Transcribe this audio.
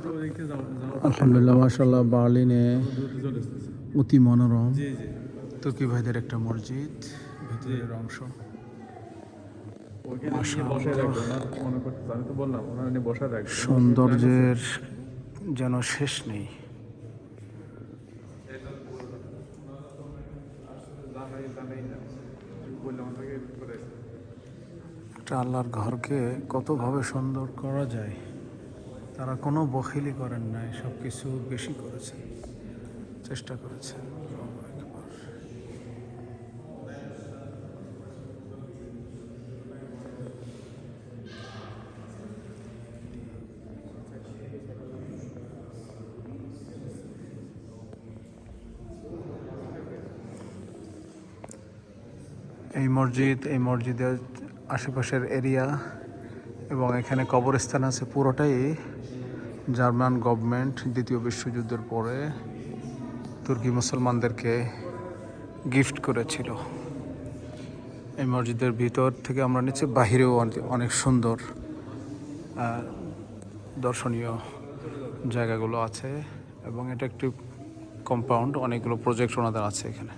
আলহামদুলিল্লাহ, মাশাআল্লাহ, বার্লিনে অতি মনোরম তুর্কি ভাইদের একটা মসজিদ, ভিতরের অংশ। সৌন্দর্যের যেন শেষ নেই। একটা আল্লাহর ঘরকে কতভাবে সুন্দর করা যায়, তারা কোনো বখিলি করেন নাই, সব কিছু বেশি করেছেন, চেষ্টা করেছেন। এই মসজিদের আশেপাশের এরিয়া এবং এখানে কবরস্থান আছে, পুরোটাই জার্মান গভর্নমেন্ট দ্বিতীয় বিশ্বযুদ্ধের পরে তুর্কি মুসলমানদেরকে গিফট করেছিল। এই মসজিদের ভিতর থেকে আমরা নিচে বাহিরেও অনেক সুন্দর দর্শনীয় জায়গাগুলো আছে এবং এটা একটি কম্পাউন্ড, অনেকগুলো প্রজেক্ট ওনাদের আছে এখানে।